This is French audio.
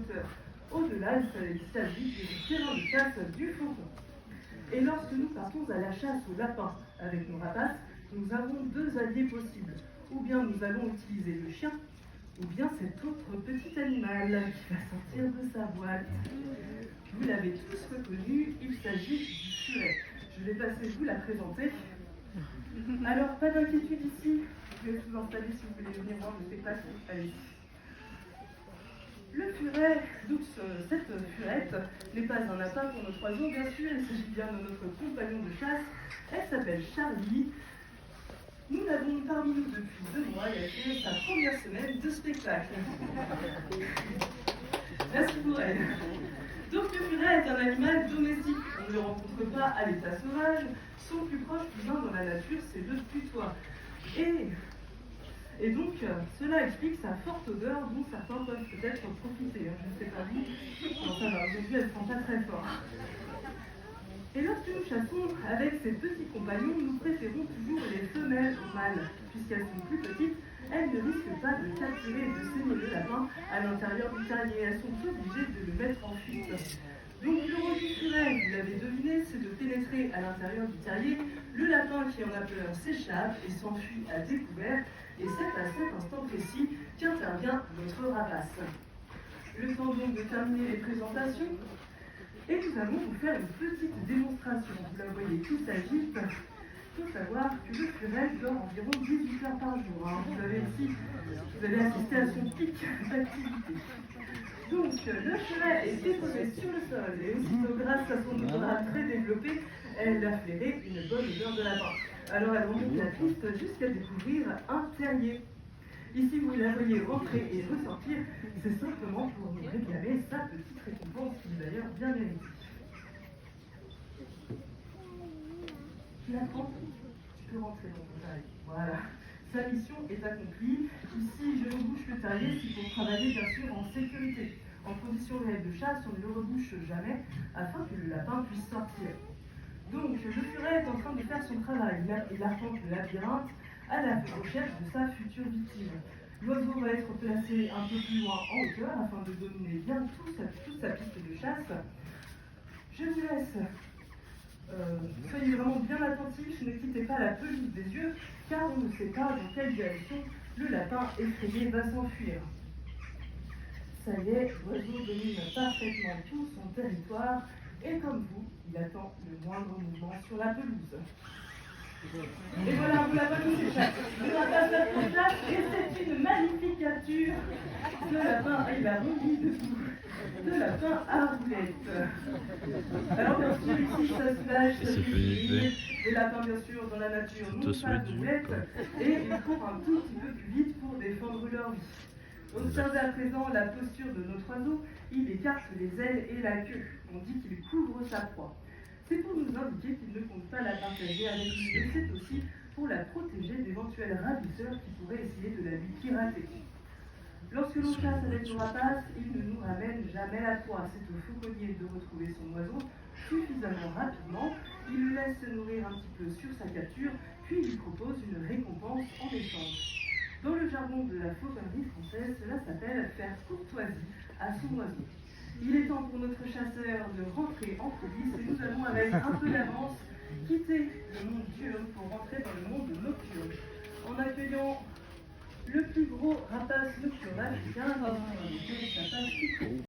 hauteur. Au-delà, il s'agit du terrain de chasse du faucon. Et lorsque nous partons à la chasse au lapin avec nos rapaces, nous avons deux alliés possibles. Ou bien nous allons utiliser le chien, ou bien cet autre petit animal qui va sortir de sa boîte. Vous l'avez tous reconnu, il s'agit du furet. Je vais passer vous la présenter. Alors, pas d'inquiétude ici. Je vais vous installer si vous voulez venir voir le spectacle. Allez-y. Le furet, donc cette furette, n'est pas un lapin pour notre oiseau, bien sûr, il s'agit bien de notre compagnon de chasse. Elle s'appelle Charlie. Nous l'avons parmi nous depuis 2 mois et elle fait sa première semaine de spectacle. Merci pour elle. Donc le furet est un animal domestique. On ne le rencontre pas à l'état sauvage. Son plus proche cousin dans la nature, c'est le putois. Et donc, cela explique sa forte odeur dont certains peuvent peut-être profiter. Je ne sais pas vous. Non, ça va, aujourd'hui, elle ne sent pas très fort. Et lorsque nous chassons avec ces petits compagnons, nous préférons toujours les femelles aux mâles. Puisqu'elles sont plus petites, elles ne risquent pas de capturer et de saigner le lapin à l'intérieur du terrier. Elles sont obligées de le mettre en fuite. Donc le rôle du furet, vous l'avez deviné, c'est de pénétrer à l'intérieur du terrier. Le lapin qui en a peur s'échappe et s'enfuit à découvert. Et c'est à cet instant précis qu'intervient notre rapace. Le temps donc de terminer les présentations. Et nous allons vous faire une petite démonstration. Vous la voyez qui s'agit. Il faut savoir que le furet dort environ 18 heures par jour. Vous avez assisté à son pic d'activité. Donc, le furet est déposé sur le sol et aussitôt, grâce à son odorat très développé, elle a flairé une bonne odeur de lapin. Alors, elle remonte la piste jusqu'à découvrir un terrier. Ici, vous la voyez rentrer et ressortir, c'est simplement pour nous réclamer sa petite récompense, qui est d'ailleurs bien méritée. Tu la prends? Tu peux rentrer dans ton terrier. Voilà. Sa mission est accomplie. Ici, je rebouche le terrier, c'est pour travailler bien sûr en sécurité. En condition réelle de chasse, on ne le rebouche jamais afin que le lapin puisse sortir. Donc, le furet est en train de faire son travail. Il arpente le labyrinthe à la recherche de sa future victime. L'oiseau va être placé un peu plus loin en hauteur afin de dominer bien toute sa piste de chasse. Je vous laisse. Soyez vraiment bien attentifs, ne quittez pas la pelouse des yeux, car on ne sait pas dans quelle direction le lapin effrayé va s'enfuir. Ça y est, l'oiseau domine parfaitement tout son territoire, et comme vous, il attend le moindre mouvement sur la pelouse. Et voilà, vous la voyez s'échappe. Le lapin se place et c'est une magnifique capture. Le lapin, il a remis dessous. Le lapin à roulette. Alors bien sûr, ici, ça soulage, ça fait les lapins, bien sûr, dans la nature, n'ont pas de roulette et ils courent un tout petit peu plus vite pour défendre leur vie. Observez à présent la posture de notre oiseau. Il écarte les ailes et la queue. On dit qu'il couvre sa proie. C'est pour nous indiquer qu'il ne compte pas la partager avec lui, mais c'est aussi pour la protéger d'éventuels ravisseurs qui pourraient essayer de la lui pirater. Lorsque l'on chasse avec nos rapaces, il ne nous ramène jamais la proie. C'est au fauconnier de retrouver son oiseau suffisamment rapidement. Il le laisse se nourrir un petit peu sur sa capture, puis il lui propose une récompense en échange. Dans le jargon de la fauconnerie française, cela s'appelle faire courtoisie à son oiseau. Il est temps pour notre chasseur de rentrer en coulisses et nous allons avec un peu d'avance quitter le monde diurne pour rentrer dans le monde nocturne. En accueillant le plus gros rapace nocturne africain,